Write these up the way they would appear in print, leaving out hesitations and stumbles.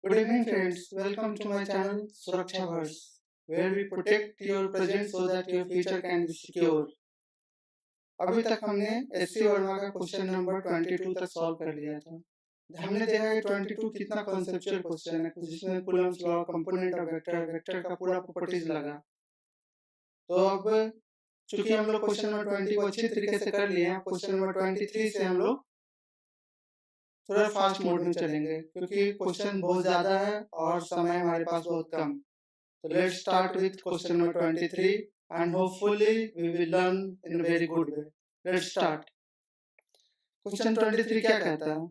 Good evening, friends. Welcome to my channel Surakshaverse, where we protect your present so that your future can be secure. अभी तक हमने SC Verma का question number 22 तक solve कर लिया था। हमने देखा कि 22 कितना कॉन्सेप्चुअल क्वेश्चन है, जिसमें Coulomb's law, component of vector, vector का पूरा प्रॉपर्टीज लगा। तो अब चूंकि हम लोग क्वेश्चन नंबर 20 को अच्छी तरीके से कर लिए हैं, क्वेश्चन नंबर 23 से हम लोग थोड़ा फास्ट मोड में चलेंगे, क्योंकि क्वेश्चन बहुत ज्यादा है और समय हमारे पास बहुत कम। So let's start with question number 23 and hopefully we will learn in a very good way. Let's start. Question 23 क्या कहता है?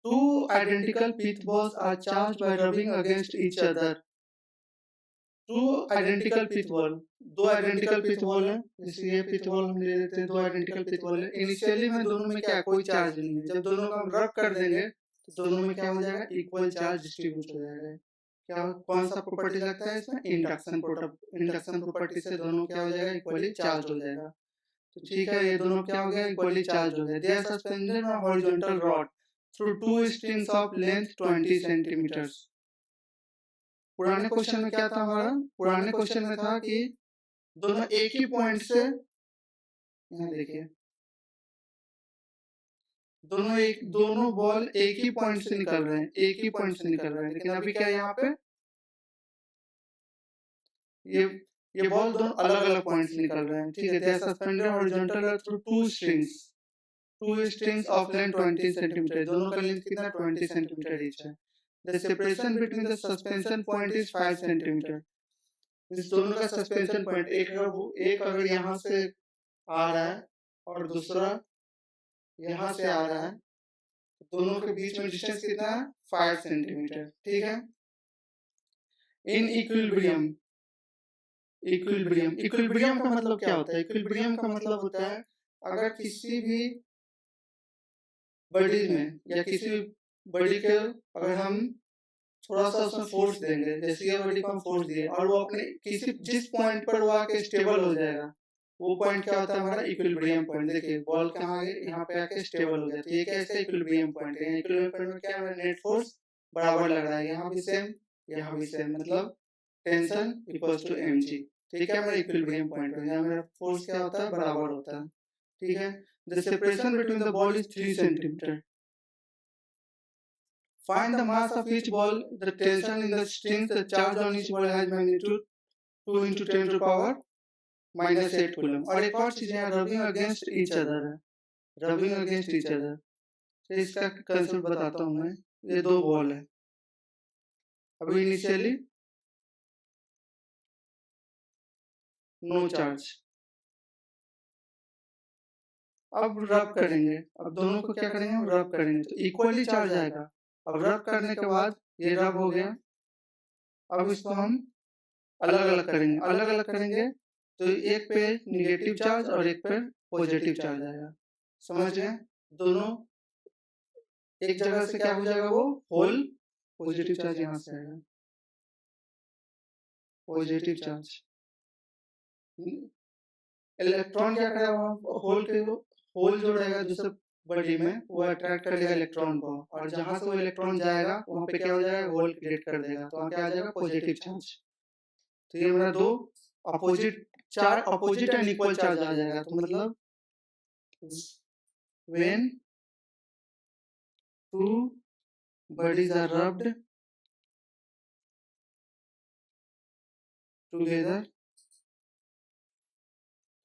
Two identical pith balls are charged by rubbing against each other. Two identical pith ball, दो identical pith ball है, जैसे ये pith ball हम ले लेते हैं, दो identical pith ball है। Initially में दोनों में क्या कोई चार्ज नहीं है, जब दोनों को हम रब कर देंगे तो दोनों में क्या हो जाएगा, इक्वल चार्ज डिस्ट्रीब्यूट हो जाएगा। क्या कौन सा प्रॉपर्टी लगता है इसमें, इंडक्शन प्रॉपर्टी से दोनों क्या हो जाएगा, इक्वली चार्ज हो जाएगा। तो ठीक है, ये दोनों क्या हो गया, इक्वली चार्ज हो गए। They are suspended on horizontal rod through two strings of length 20 centimetres. पुराने क्वेश्चन में क्या था हमारा, पुराने क्वेश्चन में था कि दोनों एक ही पॉइंट से, यहाँ देखिए, दोनों बॉल एक ही पॉइंट से निकल रहे हैं, एक ही पॉइंट से निकल रहे हैं। लेकिन अभी क्या है, यहाँ पे ये बॉल दोनों अलग अलग पॉइंट से निकल रहे हैं। ठीक है, they are suspended horizontal through two strings of length 20 centimetre. दोनों का लेंथ कितना, 20 सेंटीमीटर ईच है। The separation between the suspension point is 5 centimetre. इस दोनों का सस्पेंशन पॉइंट, एक अगर यहाँ से आ रहा है और दूसरा यहाँ से आ रहा है, दोनों के बीच में डिस्टेंस कितना है, 5 सेंटीमीटर। ठीक है। इन इक्विलिब्रियम का मतलब क्या होता है? इक्विलिब्रियम का मतलब होता है अगर किसी भी बॉडी में या किसी भी बॉडी के अगर हम थोड़ा सा उसमें फोर्स देंगे, जैसे ये बॉडी को हम फोर्स दिए और वो अपने किसी जिस पॉइंट पर वो आके स्टेबल हो जाएगा, वो पॉइंट क्या होता है, हमारा इक्विलिब्रियम पॉइंट। देखिए बॉल कहाँ है, यहाँ पे आके स्टेबल हो जाती है। ये कैसे इक्विलिब्रियम पॉइंट है? इक्विलिब्रियम पॉइंट में क्या है, नेट फोर्स बराबर लग रहा है, यहाँ भी सेम, यहाँ भी सेम, मतलब टेंशन इक्वल्स टू mg। ठीक है, मेरा इक्विलिब्रियम पॉइंट है, यहाँ मेरा फोर्स क्या होता है, बराबर होता है। ठीक है। The separation between the ball is 3 centimetre. Find the mass of each ball, the tension in the strings, the charge on each ball has magnitude 2 into 10 to power minus 8 coulomb. और एक और चीज है, रबिंग अगेंस्ट ईच अदर है, rubbing against each other. तो इसका concept बताता हूँ मैं। ये दो बॉल है, अभी इनिशियली नो चार्ज, अब रब करेंगे, अब दोनों को क्या करेंगे, हम रब करेंगे तो इक्वली चार्ज आएगा। अब रब करने के बाद ये रब हो गया, अब इसको हम अलग अलग करेंगे, अलग अलग करेंगे तो एक पे निगेटिव चार्ज और एक पे पॉजिटिव चार्ज आएगा। समझ गए? दोनों एक जगह से क्या हो जाएगा, वो होल पॉजिटिव चार्ज यहाँ से आएगा, पॉजिटिव चार्ज। इलेक्ट्रॉन क्या करेगा, होल जो रहेगा दूसरे बॉडी में, वो अट्रैक्ट कर लेगा इलेक्ट्रॉन को, और जहां से वो इलेक्ट्रॉन जाएगा वहां पे क्या हो जाएगा, होल क्रिएट कर देगा, तो वहां क्या आ जाएगा, पॉजिटिव चार्ज। तो ये मेरा दो अपोजिट एंड इक्वल चार्ज आ जाएगा। तो मतलब when two bodies are rubbed together,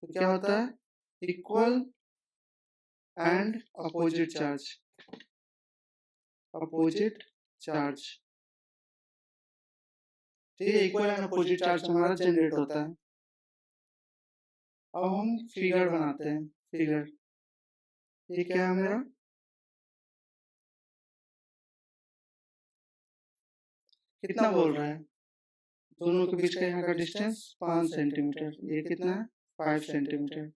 तो क्या होता है, equal and opposite charge, opposite charge. ठीक है, इक्वल एंड अपोजिट चार्ज हमारा जनरेट होता है। अब हम फिगर बनाते हैं, फिगर। ये क्या है मेरा, कितना बोल रहा है, दोनों के बीच का यहाँ का डिस्टेंस 5 सेंटीमीटर, ये कितना है, 5 सेंटीमीटर,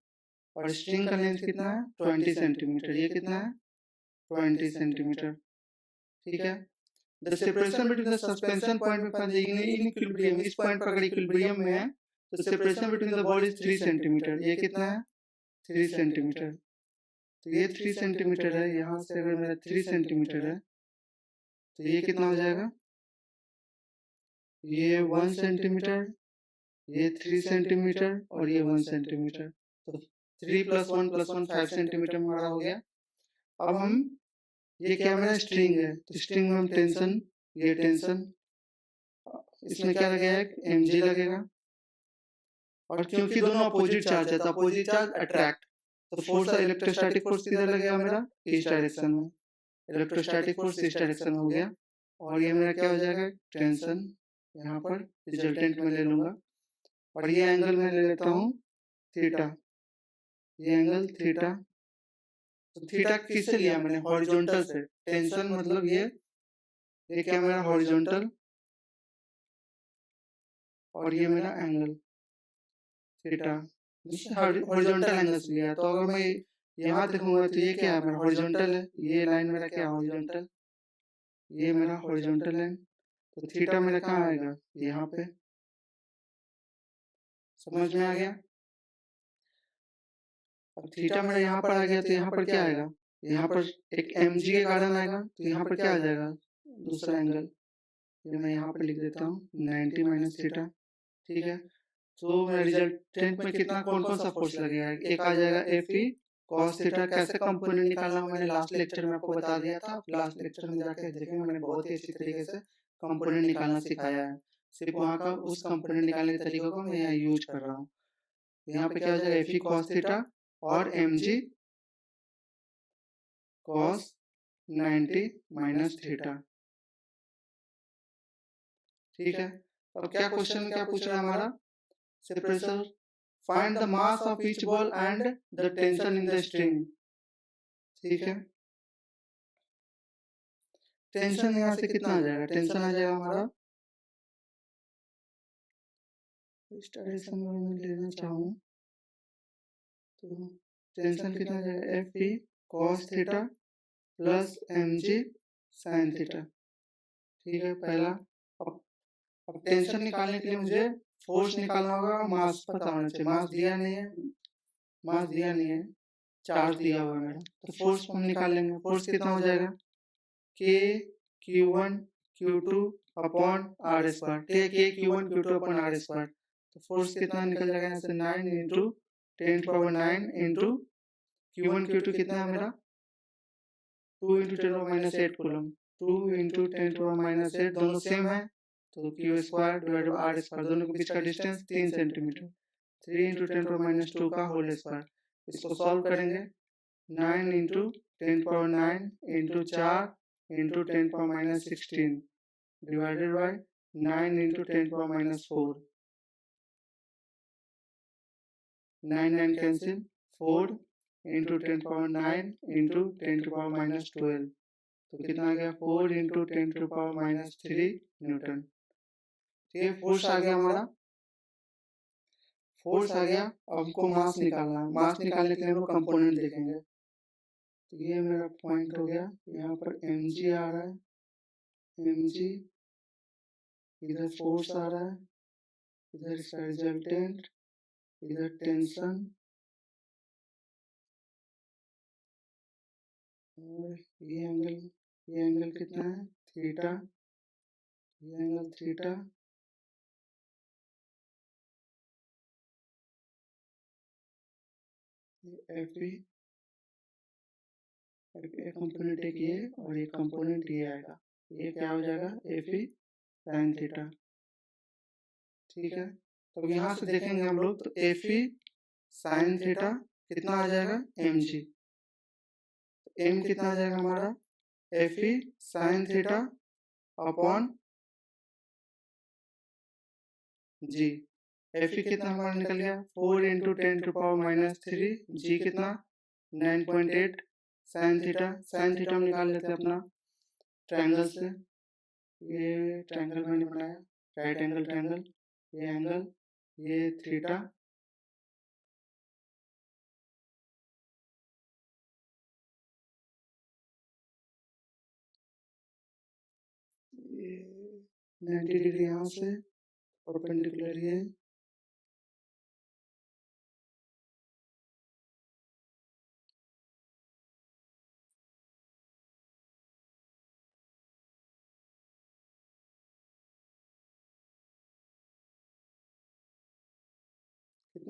और स्ट्रिंग का लेंथ कितना है, 20 सेंटीमीटर, ये कितना है, 20 सेंटीमीटर। ठीक है। The separation between the suspension point में इन इक्विलिब्रियम, इस पॉइंट पर अगर इक्विलिब्रियम में है तो separation between the ball is 3 centimetre, ये कितना है, 3 सेंटीमीटर। तो ये 3 सेंटीमीटर है, यहाँ से अगर मेरा 3 सेंटीमीटर है तो ये कितना हो जाएगा, ये 1 सेंटीमीटर, ये 3 सेंटीमीटर और ये 1 सेंटीमीटर। तो 3 + 1 + 1 5 सेंटीमीटर हमारा हो गया। अब हम, ये क्या मेरा स्ट्रिंग है, तो स्ट्रिंग में हम टेंशन, ये टेंशन, इसमें क्या लगेगा, एक mg लगेगा। और क्योंकि दोनों अपोजिट चार्ज है तो अपोजिट चार्ज अट्रैक्ट, तो फोर्स, इलेक्ट्रोस्टैटिक फोर्स किधर लगेगा मेरा, इस डायरेक्शन में। इलेक्ट्रोस्टैटिक फोर्स इस डायरेक्शन में हो गया। और ये मेरा क्या हो जाएगा, टेंशन, यहाँ पर रिजल्टेंट में ले लूंगा। और ये एंगल मैं ले लेता हूँ थीटा, ये एंगल थीटा। तो थीटा किससे लिया मैंने, हॉरिजॉन्टल से। टेंशन मतलब ये क्या मेरा हॉरिजॉन्टल, और ये मेरा एंगल थीटा, हॉरिजॉन्टल एंगल से लिया। तो अगर मैं यहाँ देखूंगा तो ये क्या है मेरा, हॉरिजॉन्टल है। ये लाइन मेरा क्या, हॉरिजॉन्टल, ये मेरा हॉरिजॉन्टल लाइन। तो थीटा मेरा कहाँ आएगा, यहाँ पे। समझ में आ गया। अब थीटा मेरा यहाँ पर आ गया, तो यहाँ पर क्या आएगा, यहाँ पर एक mg के कारण आएगा। तो यहाँ पर क्या आ जाएगा, दूसरा एंगल, ये मैं यहाँ पर लिख देता हूँ 90 माइनस थीटा। ठीक है। तो मेरा रिजल्टेंट में कितना, कौन कौन सा फोर्स लगेगा, एक आ जाएगा Fe cos थीटा। कैसे कंपोनेंट निकालना मैंने लास्ट लेक्चर में आपको बता दिया था। लास्ट लेक्चर में जाके देखेंगे, मैंने बहुत ही अच्छी तरीके से कंपोनेंट निकालना सिखाया है। सिर्फ वहाँ का उस कंपोनेंट निकालने के तरीकों को मैं यहाँ यूज कर रहा हूँ। यहाँ पे क्या हो जाएगा, Fe cos थीटा और mg cos 90 माइनस थीटा। ठीक है। अब क्या क्वेश्चन क्या पूछ रहा है हमारा, से pressure, find the mass of each ball and the tension in the string. ठीक है। टेंशन यहाँ से कितना आ जाएगा, टेंशन आ जाएगा हमारा, इस डायरेक्शन में मैं लेना चाहूँ तो टेंशन कितना आ जाएगा, Fe cos theta plus mg sin theta. ठीक है, पहला। अब टेंशन निकालने के लिए मुझे फोर्स निकालना होगा, मास पता होना चाहिए। मास दिया नहीं है, मास दिया नहीं है, चार्ज दिया हुआ है मेरा। तो फोर्स हम निकाल लेंगे। फोर्स कितना हो जाएगा, K Q1 Q2 upon R square. K Q1 Q2 upon R square. तो फोर्स कितना निकल जाएगा यहाँ से, 9 इंटू 10⁻9 इंटू Q1 Q2 कितना है मेरा, 2 इंटू 10⁻8 कूलम। 2 इंटू 10⁻8 दोनों सेम है, तो Q square divide by R square, दोनों के बीच का डिस्टेंस 3 सेंटीमीटर। 3 इंटू 10⁻2 का होल स्क्वायर। इसको सॉल्व करेंगे, 9 into 10⁻9 into 4 into 10⁻16 divided by 9 into 10⁻4। 9 9 cancel, 4 into 10⁻9 into 10⁻12। तो कितना आ गया, 4 इंटू 10⁻³ न्यूटन। ठीक है, फोर्स आ गया हमारा, फोर्स आ गया। अब हमको मास निकालना है। मास निकालने के लिए हम लोग कंपोनेंट देखेंगे। तो ये मेरा पॉइंट हो गया, यहाँ पर mg आ रहा है, mg, इधर फोर्स आ रहा है, इधर इसका रिजल्टेंट, इधर टेंशन, और ये एंगल कितना है, थीटा, ये एंगल थीटा, ये Fe, एक कंपोनेंट एक ये और एक कंपोनेंट ये आएगा। ये क्या हो जाएगा, Fe sin थीटा। ठीक है। तो यहाँ से देखेंगे हम लोग, तो Fe sin थीटा कितना आ जाएगा, mg। m कितना आ जाएगा हमारा, Fe sin theta upon g। Fe कितना हमारा निकल गया, 4 इंटू 10⁻³ g कितना 9.8 sin थीटा। sin थीटा हम निकाल लेते हैं अपना ट्रायंगल से। ये ट्रायंगल मैंने बनाया, राइट एंगल ट्रायंगल, ये एंगल, ये थीटा, ये 90 डिग्री यहाँ से परपेंडिकुलर ये,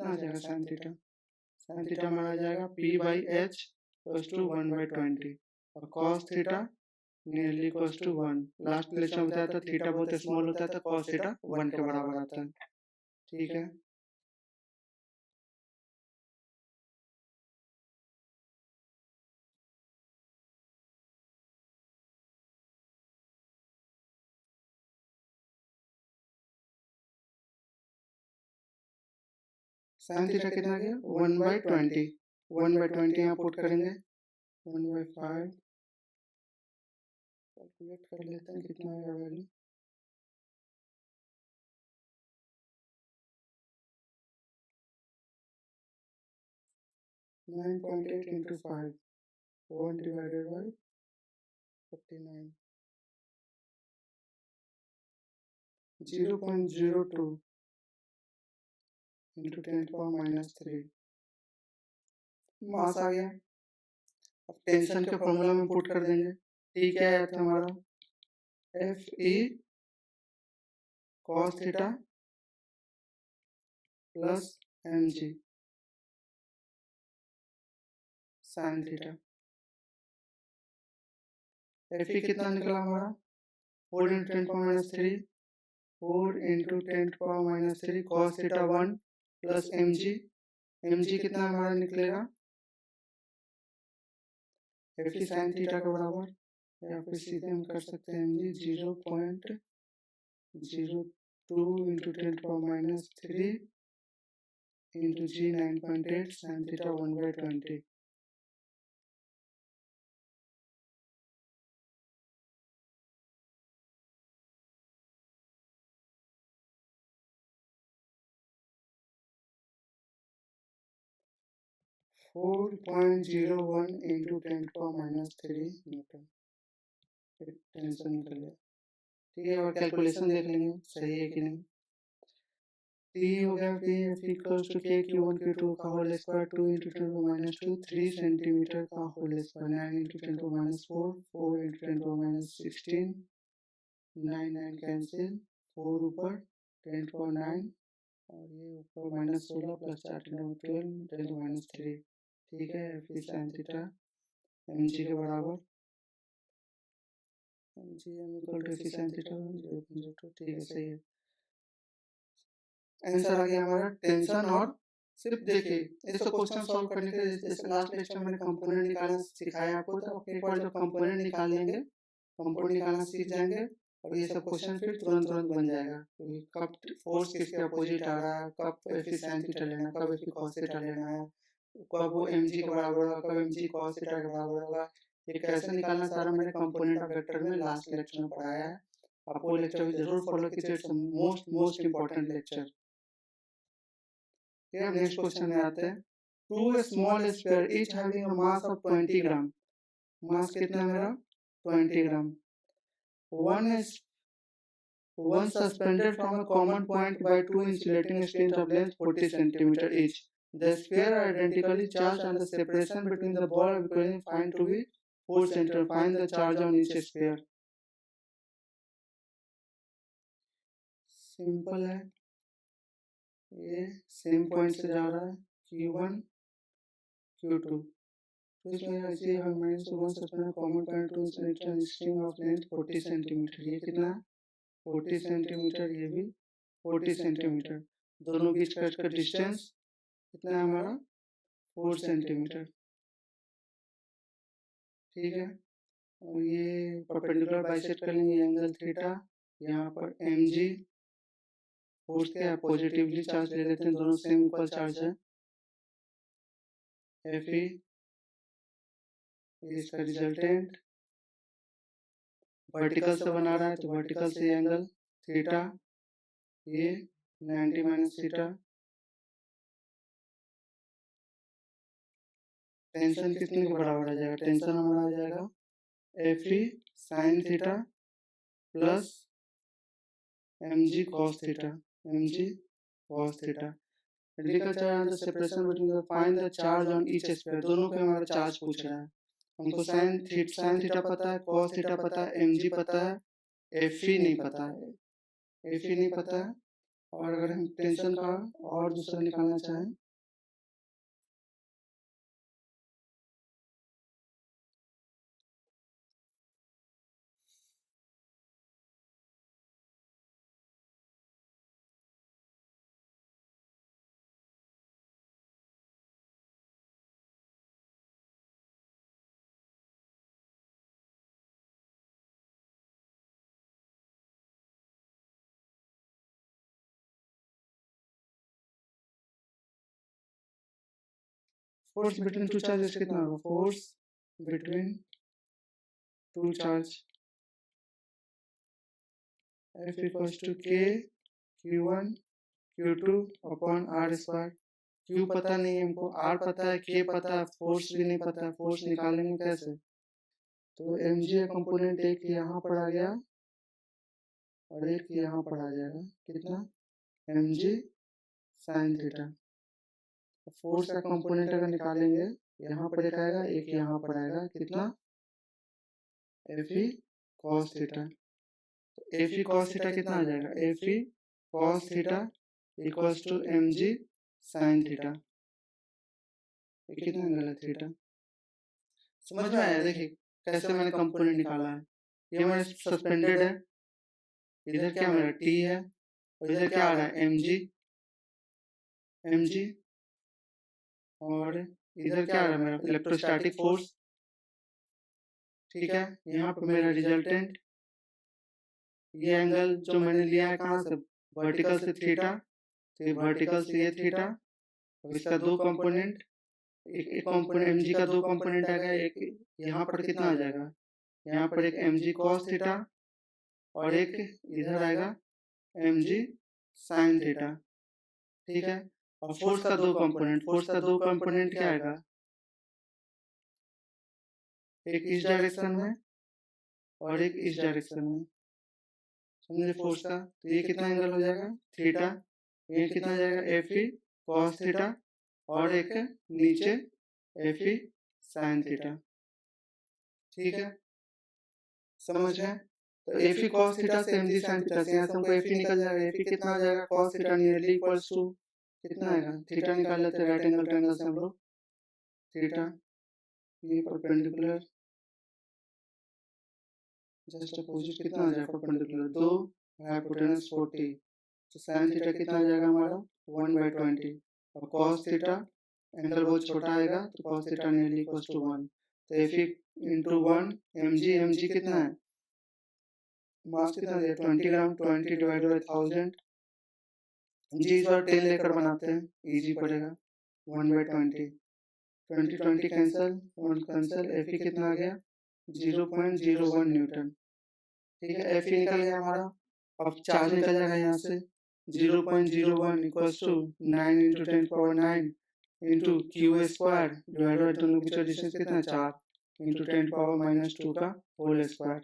कितना आ जाएगा साइन थीटा? साइन थीटा हमारा आ जाएगा p/h इक्वल्स टू 1/20 और cos theta nearly equals to 1। Last lecture में बताया था थीटा बहुत स्मॉल होता है तो cos थीटा 1 के बराबर आता है। ठीक है, साइन थीटा कितना गया 1/20। 1/20 यहाँ पुट करेंगे 1/5 कैलकुलेट कर लेते हैं कितना आएगा value. 9.8 into 5 1 divided by 49 0.02 into 10 to power minus 3 मास आ गया। अब टेंशन के फॉर्मूला में पुट कर देंगे। टी क्या आया था हमारा F E cos theta plus M G sine theta. F E कितना निकला हमारा 4 into 10 power minus 3 4 into 10 to power minus 3 cos theta 1 plus M G कितना हमारा निकलेगा एफ ई साइन थीटा के बराबर, या फिर सीधे हम कर सकते हैं M G 0.02 into 10 to power minus 3 into g 9.8 sin theta 1/20। (4.01 into 10 to power minus 3 Newton. Tension निकल गया। ठीक है, और कैलकुलेशन देख लेंगे सही है कि नहीं। टी हो गया पी एफ इक्वल्स टू के q1 q2 का whole square 2 into 10 to the minus 2 3 centimetre का whole square 9 into 10 to the minus 4 4 into 10 to the minus 16 9 9 cancel 4 ऊपर 10 to the 9 और ये ऊपर minus 16 plus 4 10 to the 12 10 to the minus 3। ठीक है, फिर साइन थीटा एम जी के बराबर M G M equal to sine theta 0.02। ठीक है, सही है। आंसर आ गया हमारा टेंशन। और सिर्फ देखिए इसको क्वेश्चन सॉल्व करने के जैसे लास्ट लेक्चर मैंने कंपोनेंट निकालना सिखाया आपको, तो एक बार जब कंपोनेंट निकाल लेंगे कंपोनेंट निकालना सीख जाएंगे और ये सब क्वेश्चन फिर तुरंत तुरंत बन जाएगा। कब फोर्स किसके अपोजिट आ रहा है, कब एफ साइन थीटा लेना है, कब एफ कॉस थीटा लेना है, कब वो एम जी के बराबर होगा, कब एम जी कॉस थीटा के बराबर होगा, ये कैसे निकालना सारा मैंने कंपोनेंट ऑफ वेक्टर में लास्ट लेक्चर में पढ़ाया है। आप वो लेक्चर भी जरूर फॉलो कीजिए, इट्स मोस्ट इंपॉर्टेंट लेक्चर। फिर हम नेक्स्ट क्वेश्चन में आते हैं। Two small sphere each having a mass of 20 gram. Mass कितना मेरा 20 gram. one suspended from a common point by two insulating strings of length 40 centimeter each. The sphere are identically charged and the separation between the ball of equation find to be 4 centimeter. Find the charge on each sphere. Simple है, ये same point से जा रहा है Q1 Q2, तो इसमें ऐसे हम minus 1 suspend common point two string of length 40 centimetre. ये कितना 40 सेंटीमीटर, ये भी 40 सेंटीमीटर, दोनों बीच का इसका डिस्टेंस कितना है हमारा 4 सेंटीमीटर। ठीक है, और ये परपेंडिकुलर बाइसेक्ट कर लेंगे एंगल थीटा। यहाँ पर एम जी फोर्स क्या पॉजिटिवली चार्ज ले लेते हैं, दोनों सेम इक्वल चार्ज है। एफ ई इसका रिजल्टेंट वर्टिकल से बना रहा है तो वर्टिकल से एंगल थीटा, ये 90 माइनस थीटा। टेंशन कितने के बराबर आ जाएगा, टेंशन हमारा आ जाएगा F E sine theta plus M G cos theta, M G cos theta. Critical charge and the separation between the find the charge on each sphere, दोनों पे हमारा चार्ज पूछ रहा है। हमको साइन थीटा पता है, कॉस थीटा पता है, एम जी पता है, एफ ई नहीं पता है, एफ ई नहीं पता है और अगर हम टेंशन का और दूसरा निकालना चाहें, फोर्स बिटवीन टू चार्जेस कितना होगा? Force between two charge F equals to K Q1 Q2 upon R square. Q पता नहीं है हमको, R पता है, K पता है, फोर्स भी नहीं पता है। फोर्स निकालेंगे कैसे? तो mg कंपोनेंट एक यहाँ पर आ गया और एक यहाँ पर आ जाएगा। कितना? mg sine theta. फोर्स का कंपोनेंट अगर निकालेंगे, यहाँ पर एक आएगा, एक यहाँ पर आएगा। कितना? Fe cos theta. तो Fe cos थीटा कितना आ जाएगा? Fe cos theta equals to mg sine theta. ये कितना एंगल है? थीटा। समझ में आया? देखिए कैसे मैंने कंपोनेंट निकाला है। ये मेरा सस्पेंडेड है, इधर क्या मेरा T है और इधर क्या आ रहा है? mg और इधर क्या आ रहा है? मेरा इलेक्ट्रोस्टैटिक फोर्स। ठीक है, यहाँ पे मेरा रिजल्टेंट, ये एंगल जो मैंने लिया है कहाँ से? वर्टिकल से थीटा। तो ये वर्टिकल से ये थीटा। अब इसका दो कंपोनेंट, एक कंपोनेंट mg का दो कंपोनेंट आ गया। एक यहाँ पर कितना आ जाएगा? यहाँ पर एक mg cos थीटा और एक इधर आएगा mg sin थीटा। ठीक है, और फोर्स का दो कंपोनेंट, फोर्स का दो कंपोनेंट क्या आएगा? एक इस डायरेक्शन में और एक इस डायरेक्शन में। समझे फोर्स का? तो ये कितना एंगल हो जाएगा? थीटा। ये कितना जाएगा? Fe cos थीटा और एक नीचे Fe sin थीटा। ठीक है, समझ गए? तो Fe cos थीटा से mg sin थीटा से यहाँ से हमको Fe निकल जाएगा। Fe कितना आ जाएगा? cos theta nearly equals to कितना आएगा? थीटा निकाल लेते हैं राइट एंगल ट्रायंगल से हम लोग। थीटा ये परपेंडिकुलर जस्ट अपोजिट कितना आ जाएगा? Perpendicular 2 hypotenuse 40। तो sin थीटा कितना आ जाएगा हमारा? 1/20। और cos थीटा एंगल बहुत छोटा आएगा तो cos theta nearly equals to 1। तो Fe इंटू 1 mg कितना है? मास कितना है? 20 ग्राम। 20 डिवाइडेड बाई 1000। जी इस बार 10 लेकर बनाते हैं, इजी पड़ेगा। 1/20। 20 कैंसल, 1 कैंसल। Fe कितना आ गया? 0.01 न्यूटन। ठीक है, Fe निकल गया हमारा। अब चार्ज निकल जाएगा यहाँ से। 0.01 equals to 9 into 10 power 9 into Q square divided by दोनों के बीच डिस्टेंस कितना है? 4 इंटू 10 पावर -2 का होल स्क्वायर।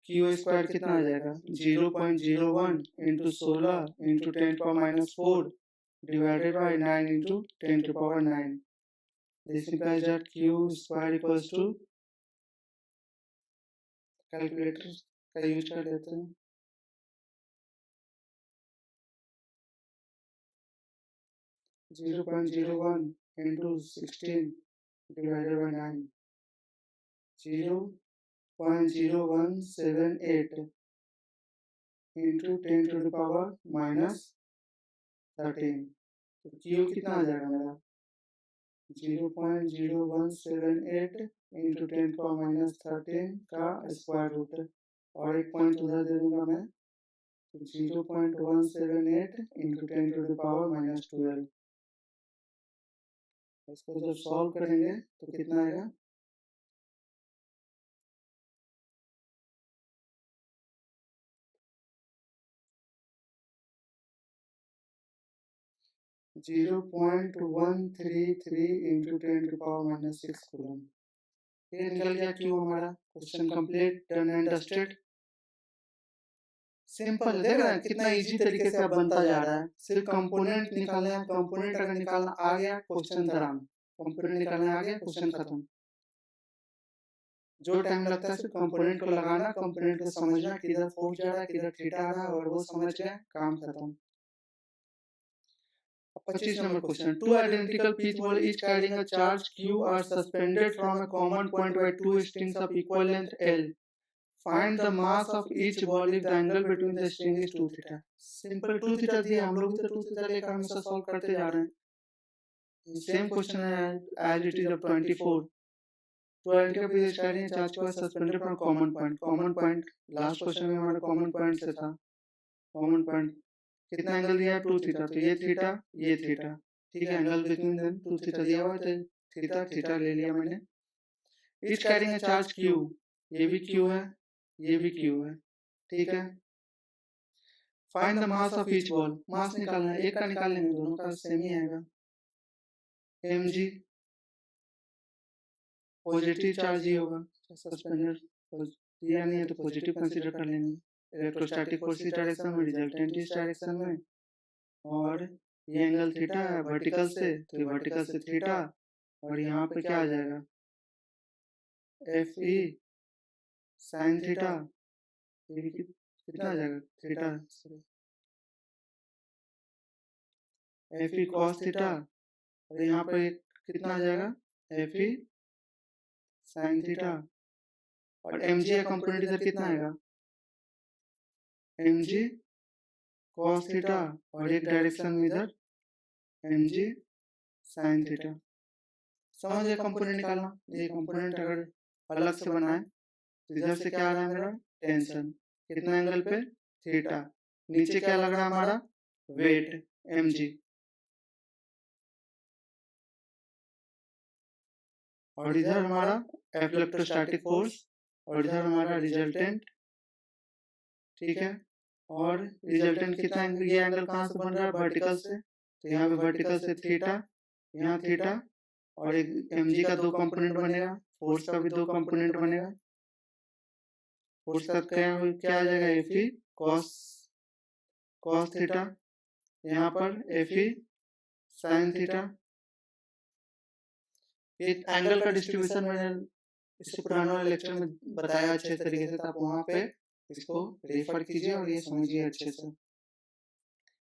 क्यू स्क्वायर कितना आ जाएगा? 0.01 into 16 into 10 power -4 divided by 9 into 10 to power 9. This implies that Q square equals to, calculator का use कर लेते हैं, 0.01 into 16 divided by 9, 0.0178 into 10 to the power -13। तो Q कितना आ जाएगा मेरा? 0.0178 इंटू 10 पावर -13 का स्क्वायर रूट, और एक पॉइंट उधर दे दूंगा मैं। 0.178 इंटू 10 टू द पावर -12। इसको जब सॉल्व करेंगे तो कितना आएगा? 0.133 इंटू 10 टू पावर -6 कूलम। ये निकल गया क्यों हमारा। Question complete, done and dusted. Simple है, देख रहे हैं कितना इजी तरीके से अब बनता जा रहा है। सिर्फ कंपोनेंट निकालना है, कंपोनेंट अगर निकालना आ गया क्वेश्चन खत्म। कंपोनेंट निकालना आ गया क्वेश्चन खत्म। जो टाइम लगता है सिर्फ कंपोनेंट को लगाना, कंपोनेंट को समझना, किधर फोर्स जा रहा है, किधर थीटा आ रहा है, और वो समझ गए, काम खत्म। 25 number question. Two identical pitch ball each carrying a charge Q are suspended from a common point by two strings of equal length L. Find the mass of each ball if the angle between the string is 2 theta. Simple 2 theta दिया, हम लोग भी तो 2 theta लेकर हमेशा solve करते जा रहे हैं. Same question है as it is of 24. Two identical pitch each carrying a charge Q are suspended from common point. Common point last question में हमारा common point से था. Common point कितना एंगल दिया है 2 थीटा, तो ये थीटा ये थीटा, ठीक है. एंगल बिटवीन देम 2 थीटा दिया हुआ है, थीटा थीटा ले लिया मैंने. Each carrying a charge Q, ये भी क्यू है ये भी क्यू है, ठीक है. Find the mass of each ball, mass निकालना है, एक का निकाल लेंगे, दोनों का सेम ही आएगा. mg पॉजिटिव चार्ज ही होगा, सस्पेंडेड दिया नहीं है तो पॉजिटिव कंसीडर कर लेंगे. इलेक्ट्रोस्टैटिक फोर्स इस डायरेक्शन में, रिजल्टेंट इस डायरेक्शन में, और ये एंगल थीटा है वर्टिकल से, तो ये वर्टिकल से थीटा, और यहाँ पे क्या आ जाएगा एफ ई साइन थीटा, ये भी कितना आ जाएगा theta, F E cos theta, और यहाँ पे कितना आ जाएगा एफ ई साइन थीटा, और एम जी का कंपोनेंट इधर कितना आएगा एम जी कॉस थीटा, और एक डायरेक्शन में इधर एम जी साइन थीटा. समझ गए कंपोनेंट निकालना. ये कंपोनेंट अगर अलग से बनाए तो इधर से क्या आ रहा है मेरा टेंशन, कितना एंगल पे थीटा, नीचे क्या लग रहा है हमारा वेट एम जी, और इधर हमारा इलेक्ट्रोस्टैटिक फोर्स, और इधर हमारा रिजल्टेंट, ठीक है. और रिजल्टेंट कितना एंगल, ये एंगल कहाँ से बन रहा है वर्टिकल से, तो यहाँ पे वर्टिकल से थीटा, यहाँ थीटा, और एक mg का दो कंपोनेंट बनेगा, फोर्स का भी दो कंपोनेंट बनेगा. फोर्स का क्या आ जाएगा एफ ई कॉस थीटा, यहाँ पर एफ ई साइन थीटा. ये एंगल का डिस्ट्रीब्यूशन मैंने इससे पुराने वाले लेक्चर में बताया अच्छे तरीके से, तो आप वहाँ पे इसको रेफर कीजिए और ये समझिए अच्छे से.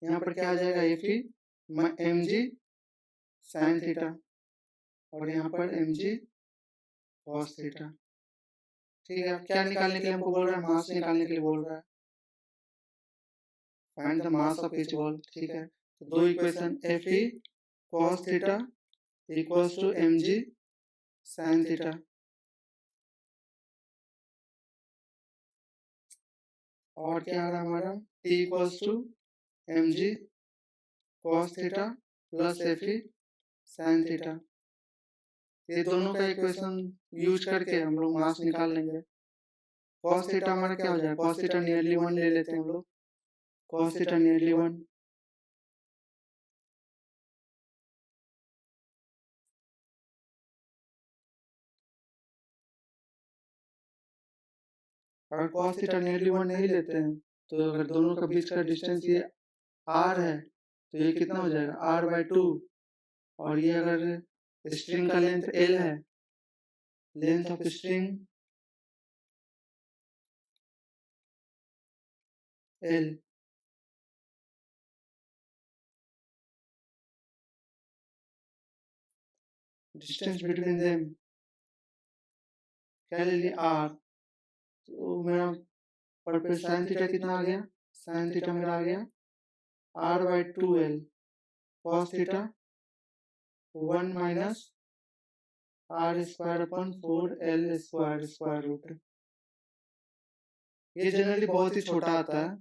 यहाँ पर क्या आ जाएगा F E M G sine theta, और यहाँ पर एम जी कॉस थीटा, ठीक है. क्या निकालने के लिए हमको बोल रहा है, मास निकालने के लिए बोल रहा है. Find the mass of each ball, ठीक है. तो दो equation F E cos theta equals to M G sine theta, और क्या आ रहा है हमारा t equals to M G cos theta plus F E sine theta. ये दोनों का इक्वेशन यूज करके हम लोग मास निकाल लेंगे. कॉस थीटा हमारा क्या हो जाएगा, कॉस थीटा नियरली 1 ले लेते हैं हम लोग, कॉस थीटा नियरली 1, अगर कॉस थीटा नियरली 1 नहीं लेते हैं तो अगर दोनों का बीच का डिस्टेंस ये r है तो ये कितना हो जाएगा r/2, और ये अगर स्ट्रिंग का लेंथ l है, length of string l, distance between them क्या ले लिया r, तो मेरा पर पे साइन थीटा कितना आ गया, साइन थीटा मेरा आ गया r/2l, cos theta 1 minus r square upon 4l square square root. ये जनरली बहुत ही छोटा आता है,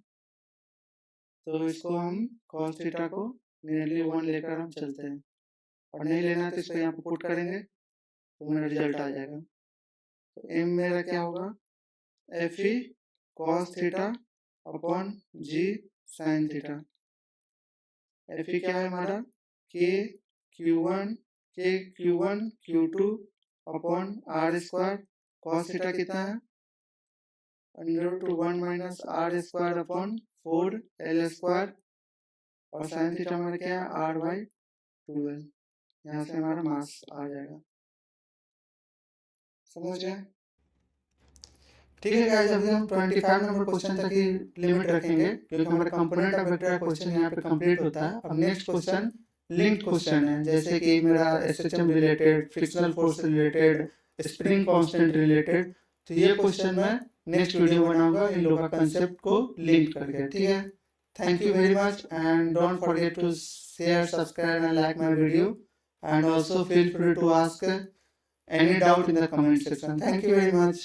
तो इसको हम कॉस थीटा को नियरली 1 लेकर हम चलते हैं, और नहीं लेना है तो इसको यहाँ पे पुट करेंगे तो मेरा रिजल्ट आ जाएगा. तो m मेरा क्या होगा F E cos theta upon G sine theta. F E क्या है हमारा K Q one Q two upon R square, cos theta कितना है √1 minus R square upon 4l square, और साइन थीटा हमारा क्या है r/2l. यहाँ से हमारा मास आ जाएगा. समझ गए, ठीक है गाइस. अभी हम 25 नंबर क्वेश्चन तक ही लिमिट रखेंगे क्योंकि हमारा कंपोनेंट ऑफ वेक्टर क्वेश्चन यहाँ पे कंप्लीट होता है. अब नेक्स्ट क्वेश्चन लिंक्ड क्वेश्चन है, जैसे कि मेरा SHM related, frictional force related, spring constant related, तो ये क्वेश्चन मैं नेक्स्ट वीडियो बनाऊंगा इन लोगों का कंसेप्ट को लिंक करके, ठीक है। Thank you very much and don't forget to share, subscribe and like my video, and also feel free to ask any doubt in the comment section. Thank you very much.